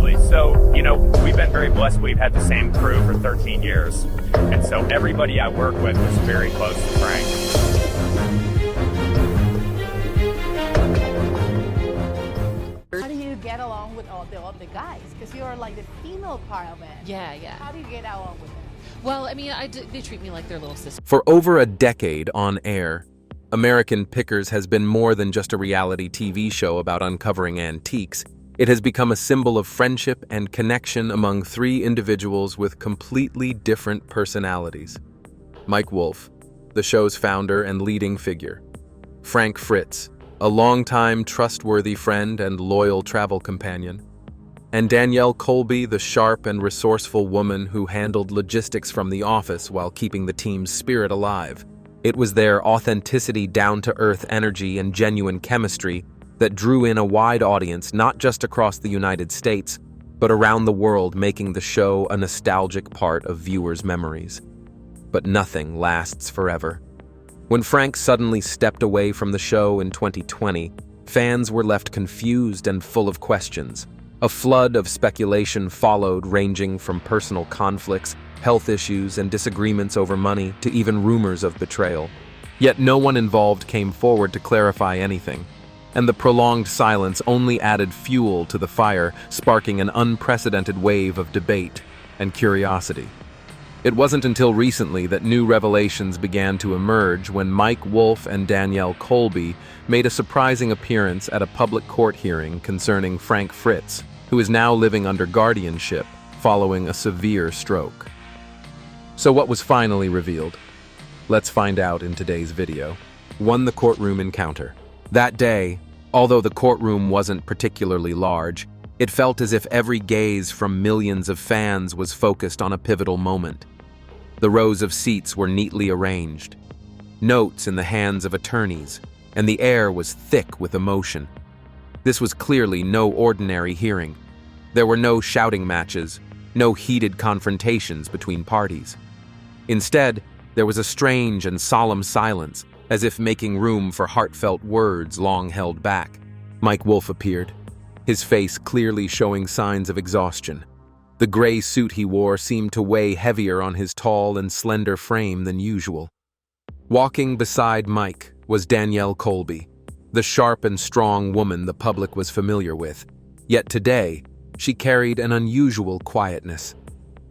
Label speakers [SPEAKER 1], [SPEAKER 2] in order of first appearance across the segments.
[SPEAKER 1] absolutely. So, we've been very blessed. We've had the same crew for 13 years. And so everybody I work with is very close to Frank.
[SPEAKER 2] How do you get along with all the guys? Because you're like the female part of it.
[SPEAKER 3] Yeah.
[SPEAKER 2] How do you get along with them?
[SPEAKER 3] Well, I mean, they treat me like their little sister.
[SPEAKER 4] For over a decade on air, American Pickers has been more than just a reality TV show about uncovering antiques. It has become a symbol of friendship and connection among three individuals with completely different personalities. Mike Wolfe, the show's founder and leading figure. Frank Fritz, a longtime trustworthy friend and loyal travel companion. And Danielle Colby, the sharp and resourceful woman who handled logistics from the office while keeping the team's spirit alive. It was their authenticity, down-to-earth energy, and genuine chemistry that drew in a wide audience not just across the United States, but around the world, making the show a nostalgic part of viewers' memories. But nothing lasts forever. When Frank suddenly stepped away from the show in 2020, fans were left confused and full of questions. A flood of speculation followed, ranging from personal conflicts, health issues, and disagreements over money to even rumors of betrayal. Yet no one involved came forward to clarify anything, and the prolonged silence only added fuel to the fire, sparking an unprecedented wave of debate and curiosity. It wasn't until recently that new revelations began to emerge when Mike Wolfe and Danielle Colby made a surprising appearance at a public court hearing concerning Frank Fritz, who is now living under guardianship following a severe stroke. So what was finally revealed? Let's find out in today's video. 1. The courtroom encounter. That day, although the courtroom wasn't particularly large, it felt as if every gaze from millions of fans was focused on a pivotal moment. The rows of seats were neatly arranged, notes in the hands of attorneys, and the air was thick with emotion. This was clearly no ordinary hearing. There were no shouting matches, no heated confrontations between parties. Instead, there was a strange and solemn silence, as if making room for heartfelt words long held back. Mike Wolfe appeared, his face clearly showing signs of exhaustion. The gray suit he wore seemed to weigh heavier on his tall and slender frame than usual. Walking beside Mike was Danielle Colby, the sharp and strong woman the public was familiar with. Yet today, she carried an unusual quietness.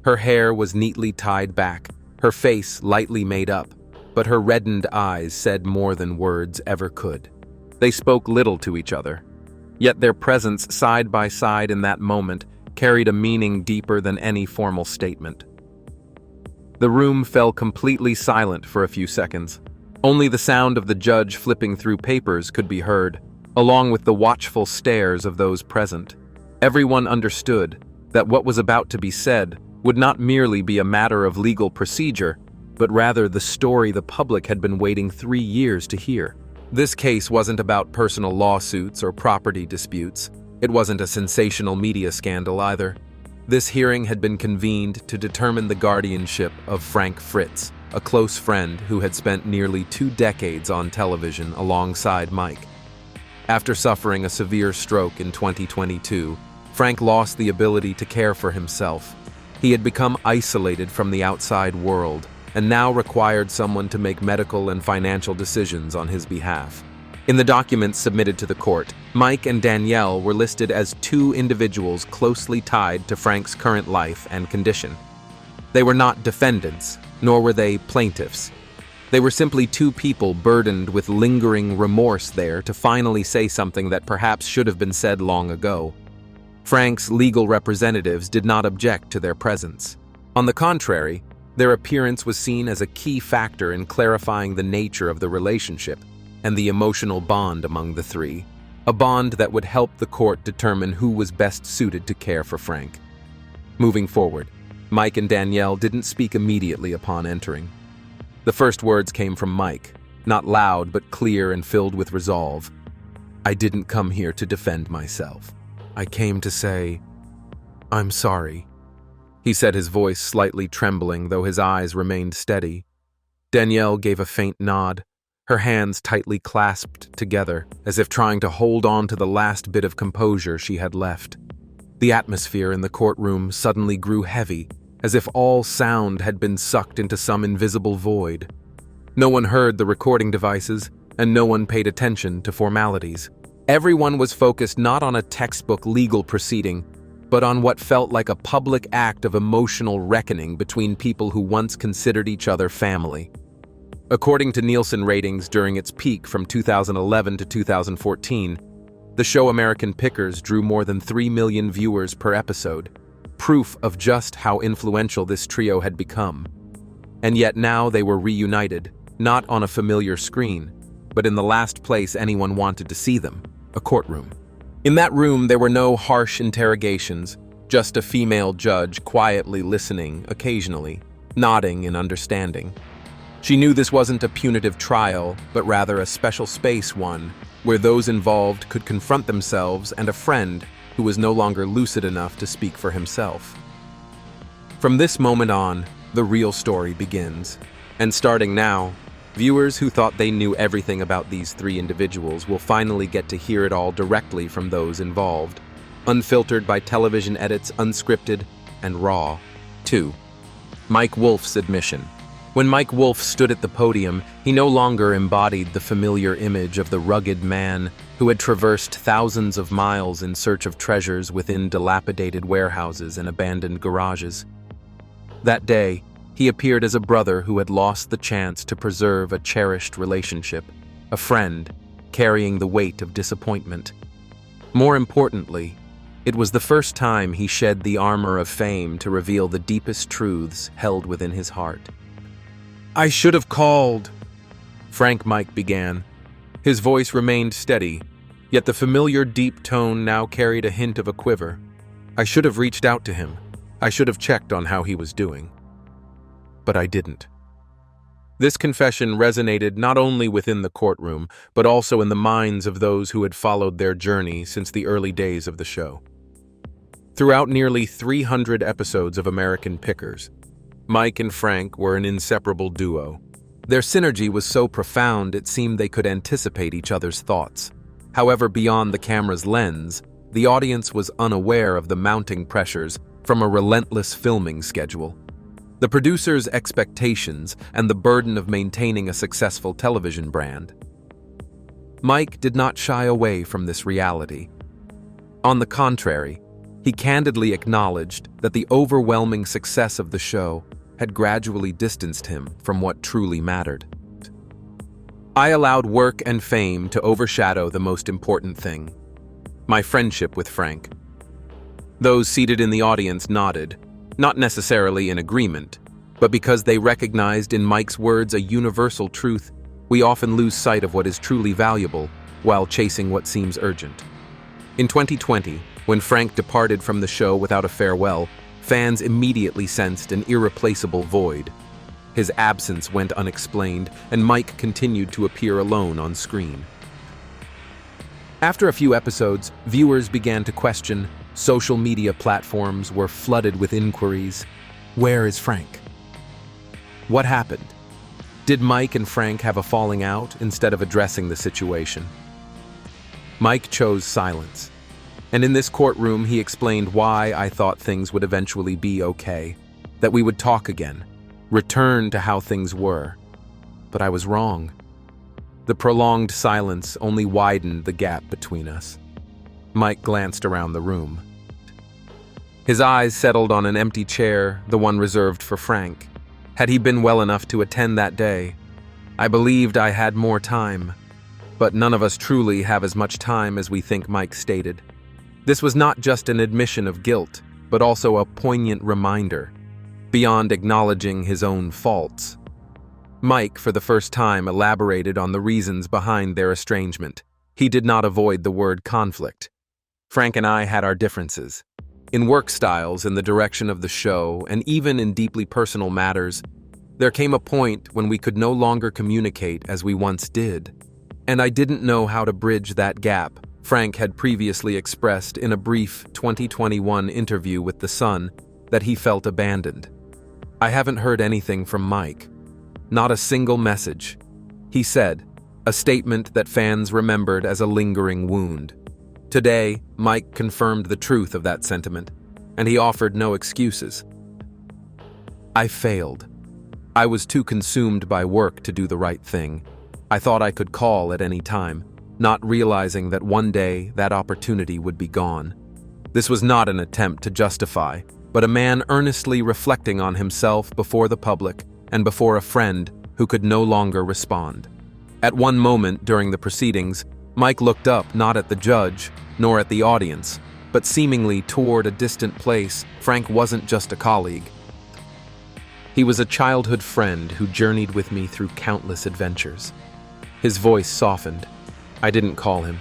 [SPEAKER 4] Her hair was neatly tied back, her face lightly made up, but her reddened eyes said more than words ever could. They spoke little to each other, yet their presence side by side in that moment carried a meaning deeper than any formal statement. The room fell completely silent for a few seconds. Only the sound of the judge flipping through papers could be heard, along with the watchful stares of those present. Everyone understood that what was about to be said would not merely be a matter of legal procedure, but rather the story the public had been waiting 3 years to hear. This case wasn't about personal lawsuits or property disputes. It wasn't a sensational media scandal either. This hearing had been convened to determine the guardianship of Frank Fritz, a close friend who had spent nearly 2 decades on television alongside Mike. After suffering a severe stroke in 2022, Frank lost the ability to care for himself. He had become isolated from the outside world and now required someone to make medical and financial decisions on his behalf. In the documents submitted to the court, Mike and Danielle were listed as 2 individuals closely tied to Frank's current life and condition. They were not defendants, nor were they plaintiffs. They were simply 2 people burdened with lingering remorse there to finally say something that perhaps should have been said long ago. Frank's legal representatives did not object to their presence. On the contrary, their appearance was seen as a key factor in clarifying the nature of the relationship and the emotional bond among the 3, a bond that would help the court determine who was best suited to care for Frank. Moving forward, Mike and Danielle didn't speak immediately upon entering. The first words came from Mike, not loud but clear and filled with resolve. "I didn't come here to defend myself. I came to say, I'm sorry," he said, his voice slightly trembling, though his eyes remained steady. Danielle gave a faint nod, her hands tightly clasped together, as if trying to hold on to the last bit of composure she had left. The atmosphere in the courtroom suddenly grew heavy, as if all sound had been sucked into some invisible void. No one heard the recording devices, and no one paid attention to formalities. Everyone was focused not on a textbook legal proceeding, but on what felt like a public act of emotional reckoning between people who once considered each other family. According to Nielsen ratings during its peak from 2011 to 2014, the show American Pickers drew more than 3 million viewers per episode, proof of just how influential this trio had become. And yet now they were reunited, not on a familiar screen, but in the last place anyone wanted to see them, a courtroom. In that room, there were no harsh interrogations, just a female judge quietly listening occasionally, nodding in understanding. She knew this wasn't a punitive trial, but rather a special space one, where those involved could confront themselves and a friend who was no longer lucid enough to speak for himself. From this moment on, the real story begins. And starting now, viewers who thought they knew everything about these three individuals will finally get to hear it all directly from those involved, unfiltered by television edits, unscripted, and raw. 2. Mike Wolfe's admission. When Mike Wolfe stood at the podium, he no longer embodied the familiar image of the rugged man who had traversed thousands of miles in search of treasures within dilapidated warehouses and abandoned garages. That day, he appeared as a brother who had lost the chance to preserve a cherished relationship, a friend carrying the weight of disappointment. More importantly, it was the first time he shed the armor of fame to reveal the deepest truths held within his heart. "I should have called," Frank Mike began. His voice remained steady, yet the familiar deep tone now carried a hint of a quiver. "I should have reached out to him. I should have checked on how he was doing. But I didn't." This confession resonated not only within the courtroom, but also in the minds of those who had followed their journey since the early days of the show. Throughout nearly 300 episodes of American Pickers, Mike and Frank were an inseparable duo. Their synergy was so profound it seemed they could anticipate each other's thoughts. However, beyond the camera's lens, the audience was unaware of the mounting pressures from a relentless filming schedule. The producers' expectations and the burden of maintaining a successful television brand. Mike did not shy away from this reality. On the contrary, he candidly acknowledged that the overwhelming success of the show had gradually distanced him from what truly mattered. "I allowed work and fame to overshadow the most important thing: my friendship with Frank." Those seated in the audience nodded, not necessarily in agreement, but because they recognized in Mike's words a universal truth: we often lose sight of what is truly valuable while chasing what seems urgent. In 2020, when Frank departed from the show without a farewell, fans immediately sensed an irreplaceable void. His absence went unexplained, and Mike continued to appear alone on screen. After a few episodes, viewers began to question. Social media platforms were flooded with inquiries. Where is Frank? What happened? Did Mike and Frank have a falling out instead of addressing the situation? Mike chose silence. And in this courtroom, he explained why I thought things would eventually be okay, that we would talk again, return to how things were. But I was wrong. The prolonged silence only widened the gap between us. Mike glanced around the room. His eyes settled on an empty chair, the one reserved for Frank. Had he been well enough to attend that day? I believed I had more time, but none of us truly have as much time as we think, Mike stated. This was not just an admission of guilt, but also a poignant reminder, beyond acknowledging his own faults. Mike, for the first time, elaborated on the reasons behind their estrangement. He did not avoid the word conflict. Frank and I had our differences. In work styles, in the direction of the show, and even in deeply personal matters, there came a point when we could no longer communicate as we once did. And I didn't know how to bridge that gap. Frank had previously expressed in a brief 2021 interview with The Sun that he felt abandoned. I haven't heard anything from Mike. Not a single message. He said, a statement that fans remembered as a lingering wound. Today, Mike confirmed the truth of that sentiment, and he offered no excuses. I failed. I was too consumed by work to do the right thing. I thought I could call at any time, not realizing that one day that opportunity would be gone. This was not an attempt to justify, but a man earnestly reflecting on himself before the public and before a friend who could no longer respond. At one moment during the proceedings, Mike looked up not at the judge, nor at the audience, but seemingly toward a distant place. Frank wasn't just a colleague. He was a childhood friend who journeyed with me through countless adventures. His voice softened. I didn't call him.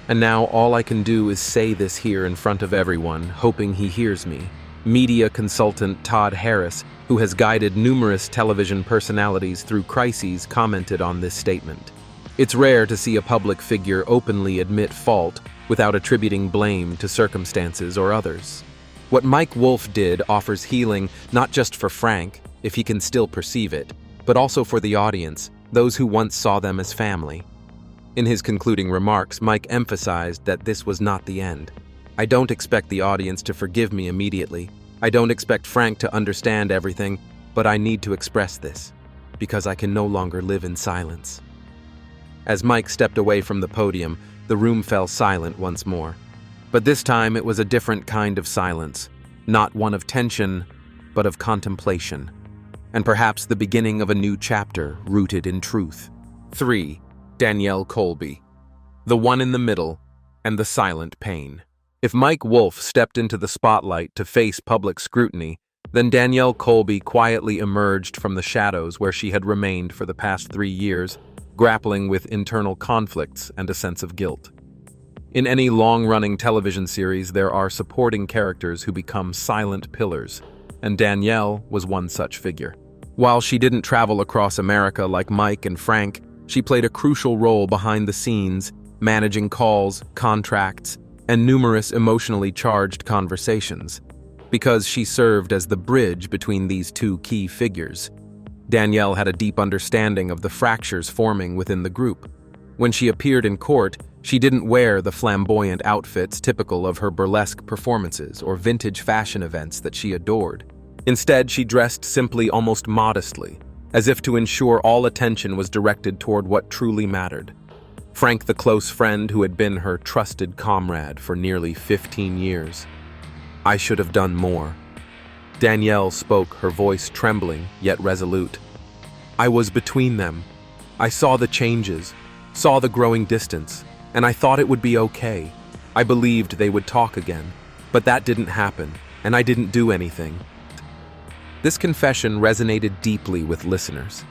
[SPEAKER 4] And now all I can do is say this here in front of everyone, hoping he hears me. Media consultant Todd Harris, who has guided numerous television personalities through crises, commented on this statement. It's rare to see a public figure openly admit fault without attributing blame to circumstances or others. What Mike Wolfe did offers healing not just for Frank, if he can still perceive it, but also for the audience, those who once saw them as family. In his concluding remarks, Mike emphasized that this was not the end. I don't expect the audience to forgive me immediately. I don't expect Frank to understand everything, but I need to express this, because I can no longer live in silence. As Mike stepped away from the podium, the room fell silent once more. But this time it was a different kind of silence, not one of tension, but of contemplation, and perhaps the beginning of a new chapter rooted in truth. 3. Danielle Colby. The one in the middle, and the silent pain. If Mike Wolfe stepped into the spotlight to face public scrutiny, then Danielle Colby quietly emerged from the shadows where she had remained for the past 3 years, grappling with internal conflicts and a sense of guilt. In any long-running television series, there are supporting characters who become silent pillars, and Danielle was one such figure. While she didn't travel across America like Mike and Frank, she played a crucial role behind the scenes, managing calls, contracts, and numerous emotionally charged conversations. Because she served as the bridge between these two key figures, Danielle had a deep understanding of the fractures forming within the group. When she appeared in court, she didn't wear the flamboyant outfits typical of her burlesque performances or vintage fashion events that she adored. Instead, she dressed simply, almost modestly, as if to ensure all attention was directed toward what truly mattered. Frank, the close friend who had been her trusted comrade for nearly 15 years. I should have done more. Danielle spoke, her voice trembling, yet resolute. I was between them. I saw the changes, saw the growing distance, and I thought it would be okay. I believed they would talk again, but that didn't happen, and I didn't do anything. This confession resonated deeply with listeners.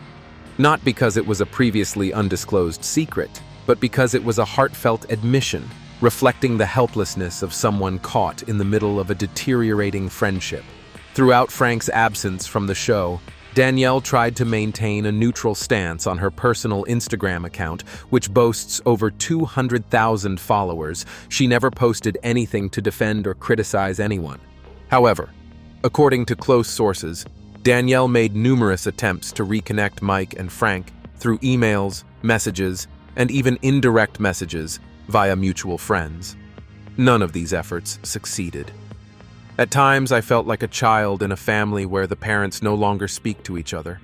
[SPEAKER 4] Not because it was a previously undisclosed secret, but because it was a heartfelt admission, reflecting the helplessness of someone caught in the middle of a deteriorating friendship. Throughout Frank's absence from the show, Danielle tried to maintain a neutral stance on her personal Instagram account, which boasts over 200,000 followers. She never posted anything to defend or criticize anyone. However, according to close sources, Danielle made numerous attempts to reconnect Mike and Frank through emails, messages, and even indirect messages via mutual friends. None of these efforts succeeded. At times, I felt like a child in a family where the parents no longer speak to each other.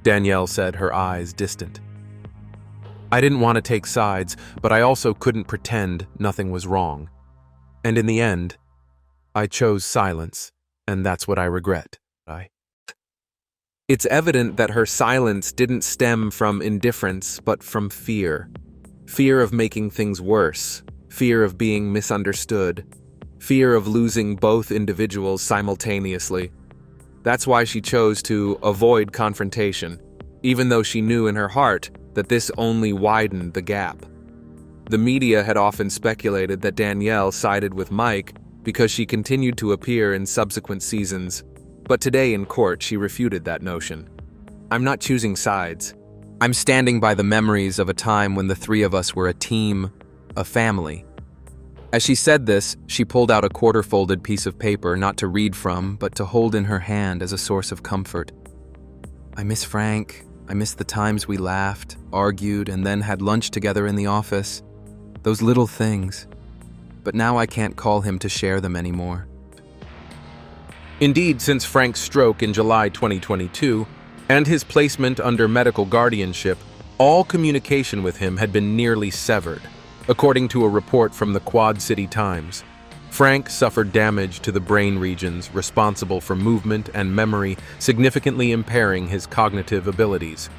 [SPEAKER 4] Danielle said, her eyes distant. I didn't want to take sides, but I also couldn't pretend nothing was wrong. And in the end, I chose silence, and that's what I regret. It's evident that her silence didn't stem from indifference, but from fear. Fear of making things worse, fear of being misunderstood, fear of losing both individuals simultaneously. That's why she chose to avoid confrontation, even though she knew in her heart that this only widened the gap. The media had often speculated that Danielle sided with Mike because she continued to appear in subsequent seasons, but today in court she refuted that notion. I'm not choosing sides. I'm standing by the memories of a time when the three of us were a team, a family. As she said this, she pulled out a quarter-folded piece of paper, not to read from, but to hold in her hand as a source of comfort. I miss Frank. I miss the times we laughed, argued, and then had lunch together in the office. Those little things. but now I can't call him to share them anymore. Indeed, since Frank's stroke in July 2022 and his placement under medical guardianship, all communication with him had been nearly severed, according to a report from the Quad City Times. Frank suffered damage to the brain regions responsible for movement and memory, significantly impairing his cognitive abilities.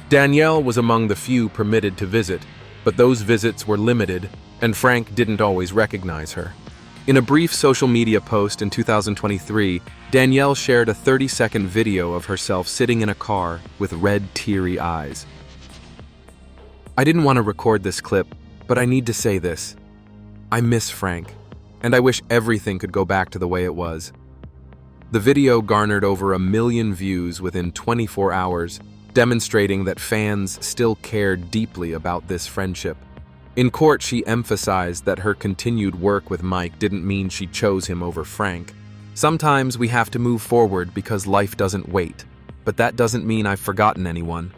[SPEAKER 4] Danielle was among the few permitted to visit, but those visits were limited, and Frank didn't always recognize her. In a brief social media post in 2023, Danielle shared a 30-second video of herself sitting in a car with red, teary eyes. "I didn't want to record this clip, but I need to say this. I miss Frank, and I wish everything could go back to the way it was." The video garnered over 1 million views within 24 hours, demonstrating that fans still cared deeply about this friendship. In court, she emphasized that her continued work with Mike didn't mean she chose him over Frank. "Sometimes we have to move forward because life doesn't wait, but that doesn't mean I've forgotten anyone."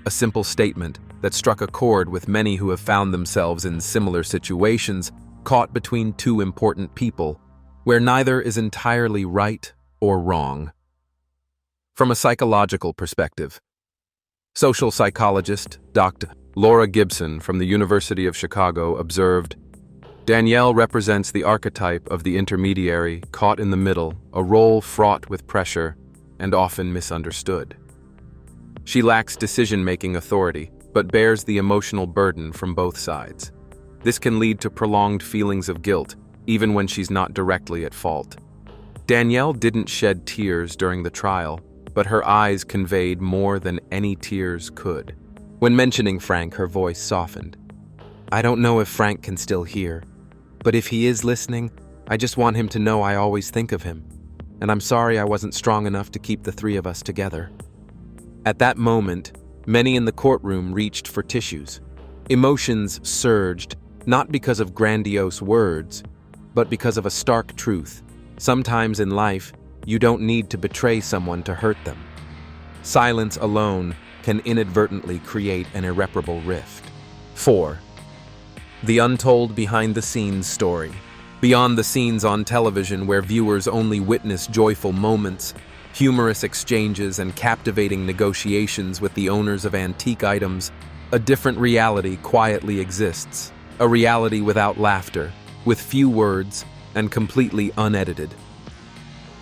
[SPEAKER 4] A simple statement that struck a chord with many who have found themselves in similar situations, caught between two important people, where neither is entirely right or wrong. From a psychological perspective, social psychologist Dr. Laura Gibson from the University of Chicago observed, "Danielle represents the archetype of the intermediary caught in the middle, a role fraught with pressure and often misunderstood. She lacks decision-making authority, but bears the emotional burden from both sides. This can lead to prolonged feelings of guilt, even when she's not directly at fault." Danielle didn't shed tears during the trial, but her eyes conveyed more than any tears could. When mentioning Frank, her voice softened. "I don't know if Frank can still hear, but if he is listening, I just want him to know I always think of him, and I'm sorry I wasn't strong enough to keep the three of us together." At that moment, many in the courtroom reached for tissues. Emotions surged, not because of grandiose words, but because of a stark truth. Sometimes in life, you don't need to betray someone to hurt them. Silence alone can inadvertently create an irreparable rift. 4. The untold behind-the-scenes story. Beyond the scenes on television where viewers only witness joyful moments, humorous exchanges, and captivating negotiations with the owners of antique items, a different reality quietly exists. A reality without laughter, with few words, and completely unedited.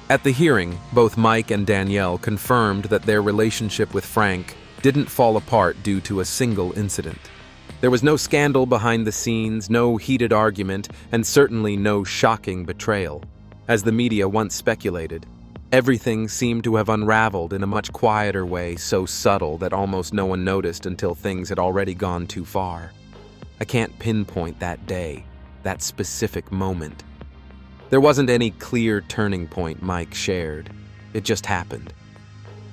[SPEAKER 4] At the hearing, both Mike and Danielle confirmed that their relationship with Frank didn't fall apart due to a single incident. There was no scandal behind the scenes, no heated argument, and certainly no shocking betrayal. As the media once speculated, everything seemed to have unraveled in a much quieter way, so subtle that almost no one noticed until things had already gone too far. I can't pinpoint that day, that specific moment. There wasn't any clear turning point Mike shared. It just happened.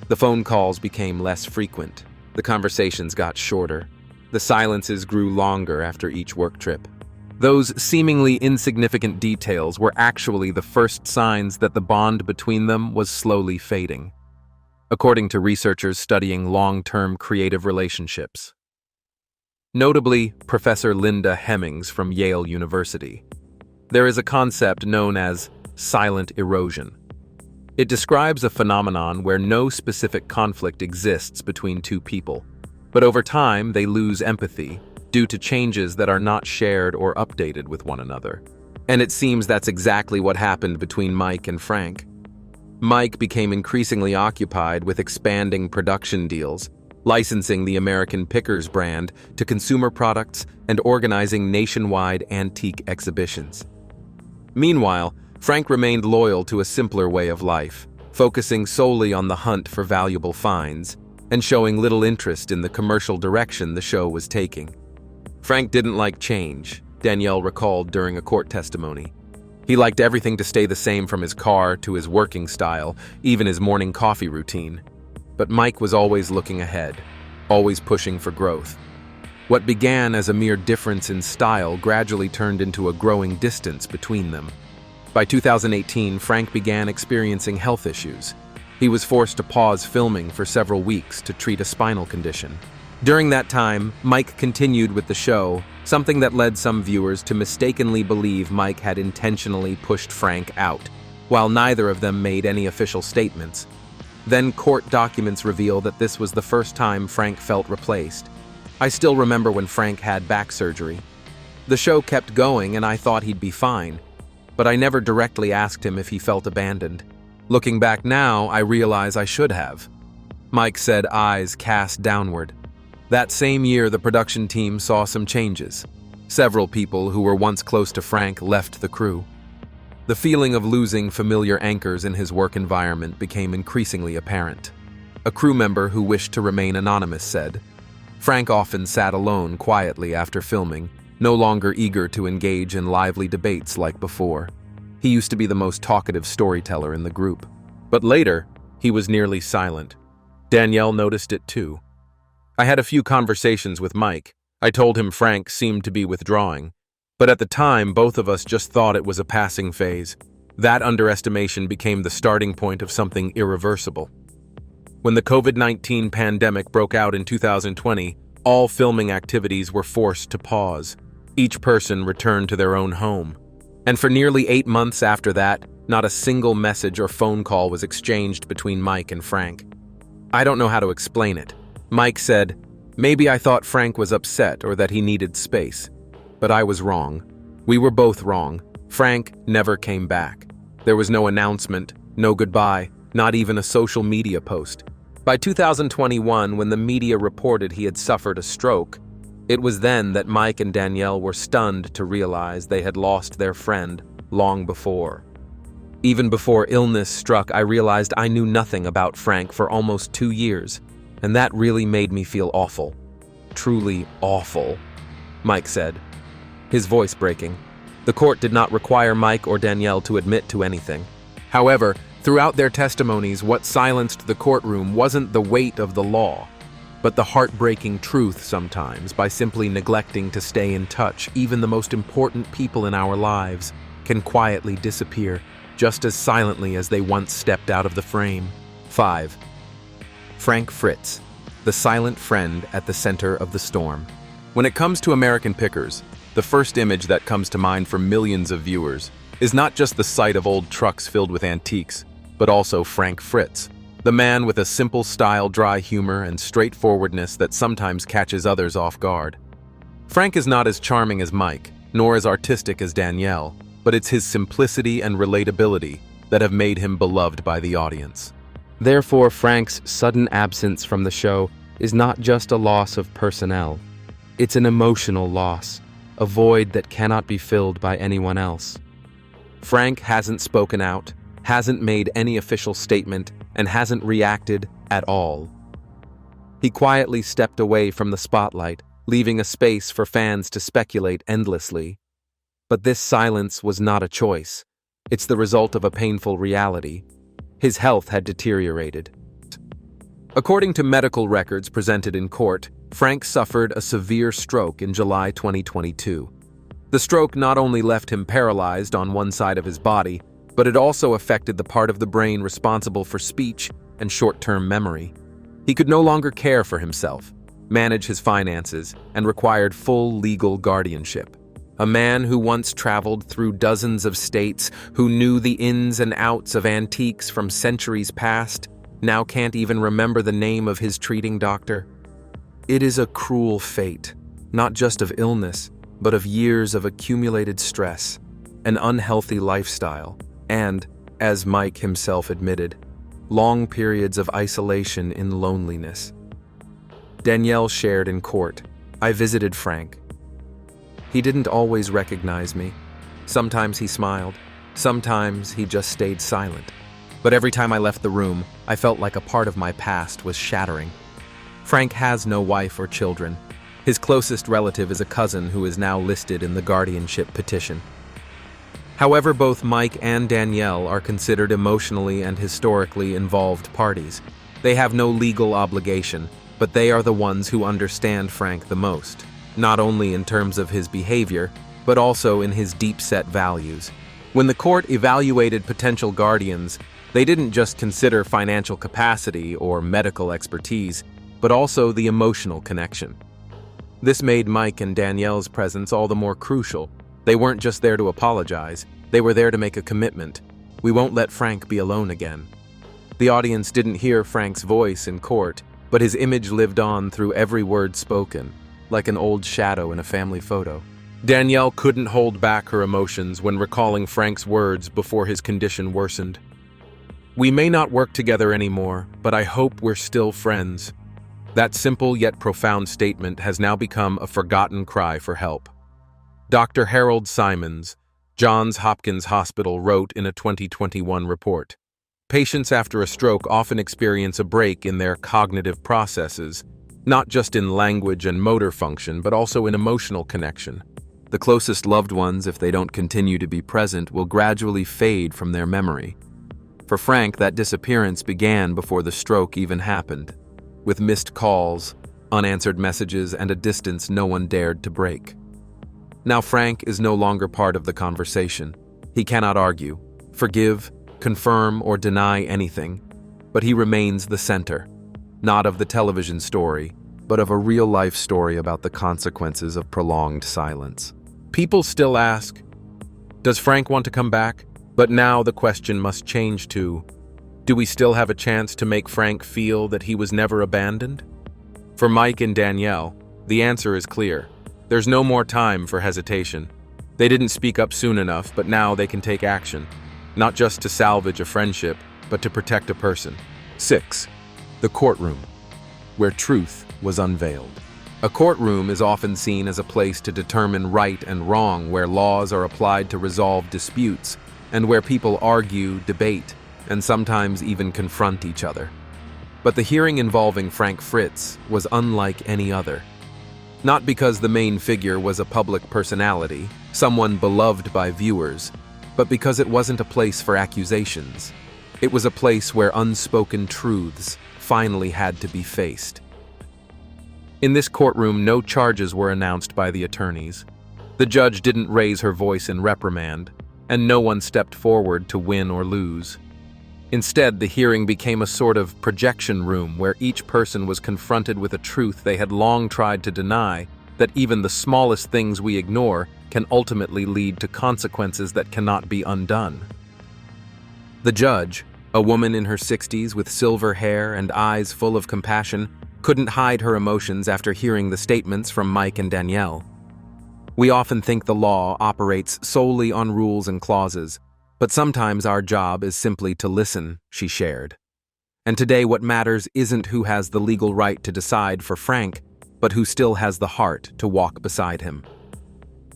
[SPEAKER 4] The phone calls became less frequent. The conversations got shorter. The silences grew longer after each work trip. Those seemingly insignificant details were actually the first signs that the bond between them was slowly fading, according to researchers studying long-term creative relationships. Notably, Professor Linda Hemmings from Yale University. There is a concept known as silent erosion. It describes a phenomenon where no specific conflict exists between two people, but over time they lose empathy due to changes that are not shared or updated with one another. And it seems that's exactly what happened between Mike and Frank. Mike became increasingly occupied with expanding production deals, licensing the American Pickers brand to consumer products and organizing nationwide antique exhibitions. Meanwhile, Frank remained loyal to a simpler way of life, focusing solely on the hunt for valuable finds and showing little interest in the commercial direction the show was taking. Frank didn't like change, Danielle recalled during a court testimony. He liked everything to stay the same from his car to his working style, even his morning coffee routine. But Mike was always looking ahead, always pushing for growth. What began as a mere difference in style gradually turned into a growing distance between them. By 2018, Frank began experiencing health issues. He was forced to pause filming for several weeks to treat a spinal condition. During that time, Mike continued with the show, something that led some viewers to mistakenly believe Mike had intentionally pushed Frank out, while neither of them made any official statements. Then court documents reveal that this was the first time Frank felt replaced. I still remember when Frank had back surgery. The show kept going and I thought he'd be fine, but I never directly asked him if he felt abandoned. Looking back now, I realize I should have. Mike said, eyes cast downward. That same year, the production team saw some changes. Several people who were once close to Frank left the crew. The feeling of losing familiar anchors in his work environment became increasingly apparent. A crew member who wished to remain anonymous said, Frank often sat alone quietly after filming, no longer eager to engage in lively debates like before. He used to be the most talkative storyteller in the group. But later, he was nearly silent. Danielle noticed it too. I had a few conversations with Mike. I told him Frank seemed to be withdrawing. But at the time, both of us just thought it was a passing phase. That underestimation became the starting point of something irreversible. When the COVID-19 pandemic broke out in 2020, all filming activities were forced to pause. Each person returned to their own home. And for nearly 8 months after that, not a single message or phone call was exchanged between Mike and Frank. I don't know how to explain it. Mike said, maybe I thought Frank was upset or that he needed space. But I was wrong. We were both wrong. Frank never came back. There was no announcement, no goodbye, not even a social media post. By 2021, when the media reported he had suffered a stroke, it was then that Mike and Danielle were stunned to realize they had lost their friend long before. Even before illness struck, I realized I knew nothing about Frank for almost 2 years, and that really made me feel awful. Truly awful, Mike said, his voice breaking. The court did not require Mike or Danielle to admit to anything. However, throughout their testimonies, what silenced the courtroom wasn't the weight of the law, but the heartbreaking truth sometimes. By simply neglecting to stay in touch, even the most important people in our lives can quietly disappear, just as silently as they once stepped out of the frame. 5. Frank Fritz, the silent friend at the center of the storm. When it comes to American Pickers, the first image that comes to mind for millions of viewers is not just the sight of old trucks filled with antiques, but also Frank Fritz, the man with a simple style, dry humor, and straightforwardness that sometimes catches others off guard. Frank is not as charming as Mike, nor as artistic as Danielle, but it's his simplicity and relatability that have made him beloved by the audience. Therefore, Frank's sudden absence from the show is not just a loss of personnel. It's an emotional loss, a void that cannot be filled by anyone else. Frank hasn't spoken out, hasn't made any official statement, and hasn't reacted at all. He quietly stepped away from the spotlight, leaving a space for fans to speculate endlessly. But this silence was not a choice. It's the result of a painful reality. His health had deteriorated. According to medical records presented in court, Frank suffered a severe stroke in July 2022. The stroke not only left him paralyzed on one side of his body, but it also affected the part of the brain responsible for speech and short-term memory. He could no longer care for himself, manage his finances, and required full legal guardianship. A man who once traveled through dozens of states, who knew the ins and outs of antiques from centuries past, now can't even remember the name of his treating doctor. It is a cruel fate, not just of illness, but of years of accumulated stress, an unhealthy lifestyle, and, as Mike himself admitted, long periods of isolation in loneliness. Danielle shared in court, "I visited Frank. He didn't always recognize me. Sometimes he smiled, sometimes he just stayed silent. But every time I left the room, I felt like a part of my past was shattering." Frank has no wife or children. His closest relative is a cousin who is now listed in the guardianship petition. However, both Mike and Danielle are considered emotionally and historically involved parties. They have no legal obligation, but they are the ones who understand Frank the most, not only in terms of his behavior, but also in his deep-set values. When the court evaluated potential guardians, they didn't just consider financial capacity or medical expertise, but also the emotional connection. This made Mike and Danielle's presence all the more crucial. They weren't just there to apologize, they were there to make a commitment. We won't let Frank be alone again. The audience didn't hear Frank's voice in court, but his image lived on through every word spoken, like an old shadow in a family photo. Danielle couldn't hold back her emotions when recalling Frank's words before his condition worsened. "We may not work together anymore, but I hope we're still friends." That simple yet profound statement has now become a forgotten cry for help. Dr. Harold Simons, Johns Hopkins Hospital, wrote in a 2021 report, "Patients after a stroke often experience a break in their cognitive processes, not just in language and motor function, but also in emotional connection. The closest loved ones, if they don't continue to be present, will gradually fade from their memory." For Frank, that disappearance began before the stroke even happened, with missed calls, unanswered messages, and a distance no one dared to break. Now Frank is no longer part of the conversation. He cannot argue, forgive, confirm, or deny anything, but he remains the center, not of the television story, but of a real-life story about the consequences of prolonged silence. People still ask, does Frank want to come back? But now the question must change to, do we still have a chance to make Frank feel that he was never abandoned? For Mike and Danielle, the answer is clear. There's no more time for hesitation. They didn't speak up soon enough, but now they can take action, not just to salvage a friendship, but to protect a person. 6. The courtroom, where truth was unveiled. A courtroom is often seen as a place to determine right and wrong, where laws are applied to resolve disputes, and where people argue, debate, and sometimes even confront each other. But the hearing involving Frank Fritz was unlike any other. Not because the main figure was a public personality, someone beloved by viewers, but because it wasn't a place for accusations. It was a place where unspoken truths finally had to be faced. In this courtroom, no charges were announced by the attorneys. The judge didn't raise her voice in reprimand, and no one stepped forward to win or lose. Instead, the hearing became a sort of projection room where each person was confronted with a truth they had long tried to deny, that even the smallest things we ignore can ultimately lead to consequences that cannot be undone. The judge, a woman in her 60s with silver hair and eyes full of compassion, couldn't hide her emotions after hearing the statements from Mike and Danielle. We often think the law operates solely on rules and clauses, but sometimes our job is simply to listen, she shared. And today what matters isn't who has the legal right to decide for Frank, but who still has the heart to walk beside him.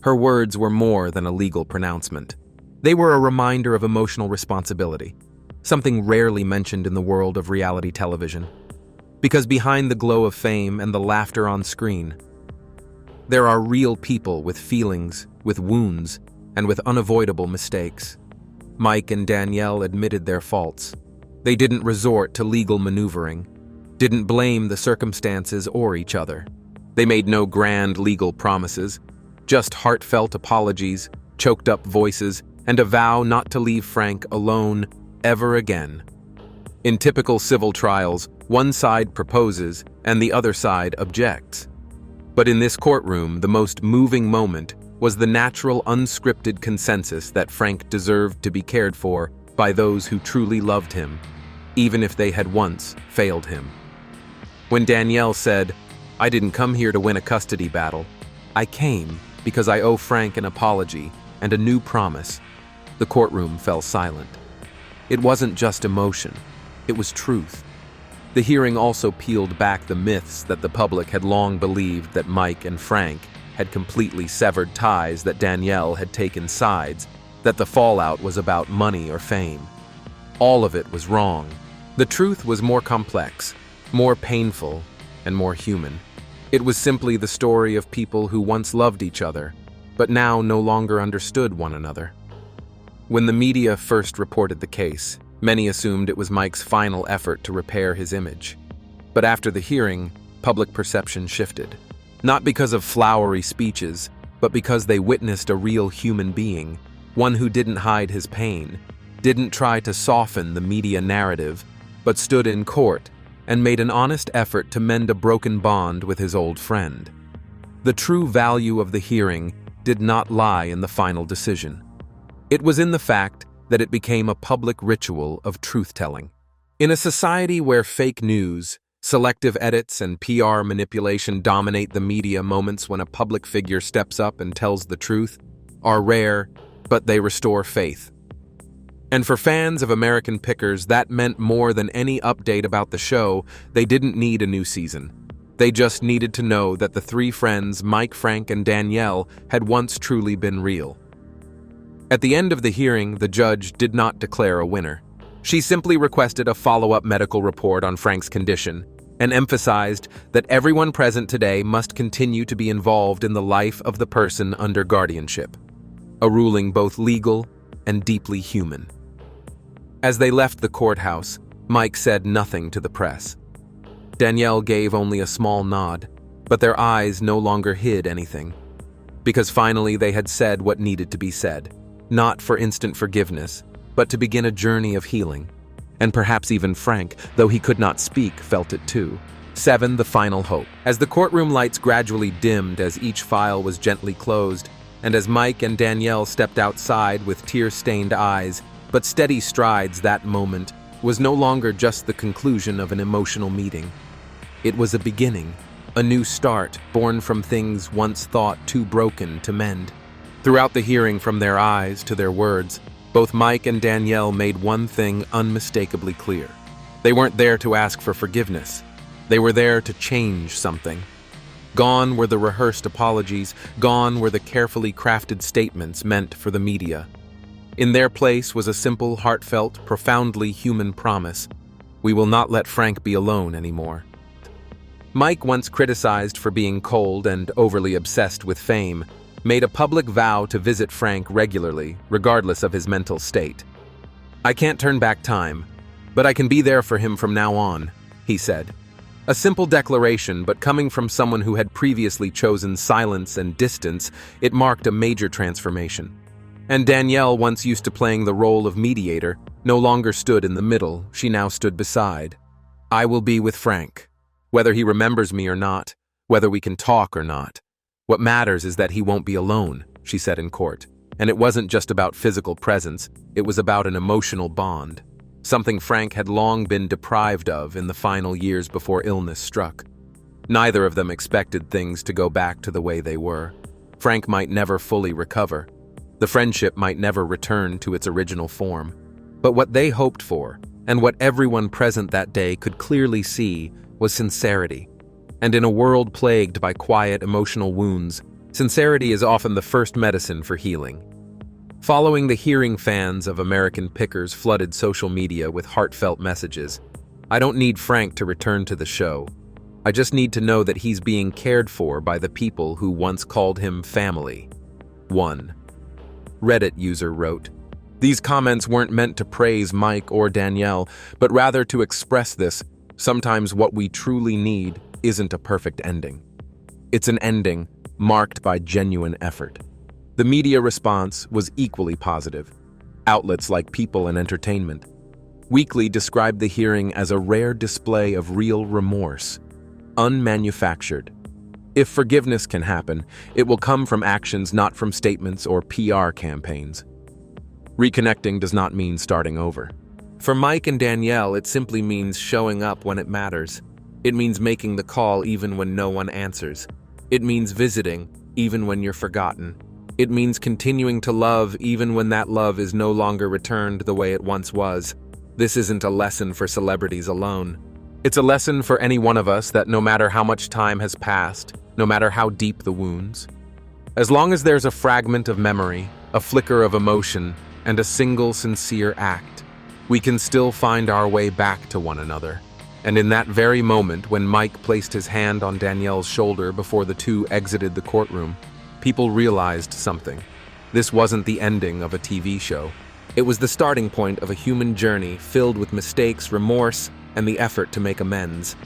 [SPEAKER 4] Her words were more than a legal pronouncement. They were a reminder of emotional responsibility, something rarely mentioned in the world of reality television. Because behind the glow of fame and the laughter on screen, there are real people with feelings, with wounds, and with unavoidable mistakes. Mike and Danielle admitted their faults. They didn't resort to legal maneuvering, didn't blame the circumstances or each other. They made no grand legal promises, just heartfelt apologies, choked up voices, and a vow not to leave Frank alone ever again. In typical civil trials, one side proposes and the other side objects. But in this courtroom, the most moving moment was the natural, unscripted consensus that Frank deserved to be cared for by those who truly loved him, even if they had once failed him. When Danielle said, "I didn't come here to win a custody battle. I came because I owe Frank an apology and a new promise," the courtroom fell silent. It wasn't just emotion, it was truth. The hearing also peeled back the myths that the public had long believed, that Mike and Frank had completely severed ties, that Danielle had taken sides, that the fallout was about money or fame. All of it was wrong. The truth was more complex, more painful, and more human. It was simply the story of people who once loved each other, but now no longer understood one another. When the media first reported the case, many assumed it was Mike's final effort to repair his image. But after the hearing, public perception shifted. Not because of flowery speeches, but because they witnessed a real human being, one who didn't hide his pain, didn't try to soften the media narrative, but stood in court, and made an honest effort to mend a broken bond with his old friend. The true value of the hearing did not lie in the final decision. It was in the fact that it became a public ritual of truth-telling. In a society where fake news, selective edits, and PR manipulation dominate the media, moments when a public figure steps up and tells the truth are rare, but they restore faith. And for fans of American Pickers, that meant more than any update about the show. They didn't need a new season. They just needed to know that the three friends, Mike, Frank, and Danielle, had once truly been real. At the end of the hearing, the judge did not declare a winner. She simply requested a follow-up medical report on Frank's condition and emphasized that everyone present today must continue to be involved in the life of the person under guardianship, a ruling both legal and deeply human. As they left the courthouse, Mike said nothing to the press. Danielle gave only a small nod, but their eyes no longer hid anything, because finally they had said what needed to be said, not for instant forgiveness, but to begin a journey of healing. And perhaps even Frank, though he could not speak, felt it too. 7. The final hope. As the courtroom lights gradually dimmed as each file was gently closed, and as Mike and Danielle stepped outside with tear-stained eyes, but steady strides, that moment was no longer just the conclusion of an emotional meeting. It was a beginning, a new start, born from things once thought too broken to mend. Throughout the hearing, from their eyes to their words, both Mike and Danielle made one thing unmistakably clear. They weren't there to ask for forgiveness. They were there to change something. Gone were the rehearsed apologies, gone were the carefully crafted statements meant for the media. In their place was a simple, heartfelt, profoundly human promise: we will not let Frank be alone anymore. Mike, once criticized for being cold and overly obsessed with fame, made a public vow to visit Frank regularly, regardless of his mental state. "I can't turn back time, but I can be there for him from now on," he said. A simple declaration, but coming from someone who had previously chosen silence and distance, it marked a major transformation. And Danielle, once used to playing the role of mediator, no longer stood in the middle, she now stood beside. "I will be with Frank, whether he remembers me or not, whether we can talk or not. What matters is that he won't be alone," she said in court. And it wasn't just about physical presence, it was about an emotional bond, something Frank had long been deprived of in the final years before illness struck. Neither of them expected things to go back to the way they were. Frank might never fully recover. The friendship might never return to its original form. But what they hoped for, and what everyone present that day could clearly see, was sincerity. And in a world plagued by quiet, emotional wounds, sincerity is often the first medicine for healing. Following the hearing, fans of American Pickers flooded social media with heartfelt messages. "I don't need Frank to return to the show. I just need to know that he's being cared for by the people who once called him family." One Reddit user wrote, "These comments weren't meant to praise Mike or Danielle, but rather to express this: sometimes what we truly need isn't a perfect ending. It's an ending marked by genuine effort." The media response was equally positive. Outlets like People and Entertainment Weekly described the hearing as a rare display of real remorse, unmanufactured. If forgiveness can happen, it will come from actions, not from statements or PR campaigns. Reconnecting does not mean starting over. For Mike and Danielle, it simply means showing up when it matters. It means making the call even when no one answers. It means visiting even when you're forgotten. It means continuing to love even when that love is no longer returned the way it once was. This isn't a lesson for celebrities alone. It's a lesson for any one of us that no matter how much time has passed, no matter how deep the wounds, as long as there's a fragment of memory, a flicker of emotion, and a single sincere act, we can still find our way back to one another. And in that very moment, when Mike placed his hand on Danielle's shoulder before the two exited the courtroom, people realized something. This wasn't the ending of a TV show. It was the starting point of a human journey filled with mistakes, remorse, and the effort to make amends.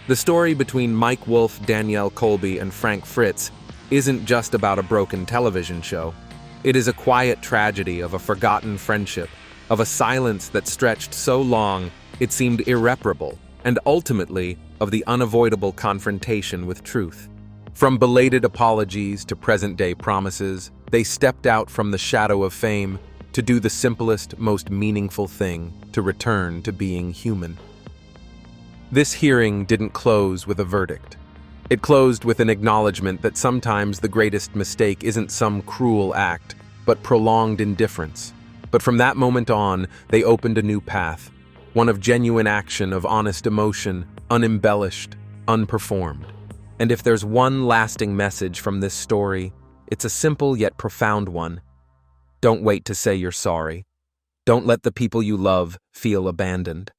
[SPEAKER 4] The story between Mike Wolfe, Danielle Colby, and Frank Fritz isn't just about a broken television show. It is a quiet tragedy of a forgotten friendship, of a silence that stretched so long it seemed irreparable, and ultimately of the unavoidable confrontation with truth. From belated apologies to present-day promises, they stepped out from the shadow of fame to do the simplest, most meaningful thing, to return to being human. This hearing didn't close with a verdict. It closed with an acknowledgement that sometimes the greatest mistake isn't some cruel act, but prolonged indifference. But from that moment on, they opened a new path, one of genuine action, of honest emotion, unembellished, unperformed. And if there's one lasting message from this story, it's a simple yet profound one. Don't wait to say you're sorry. Don't let the people you love feel abandoned.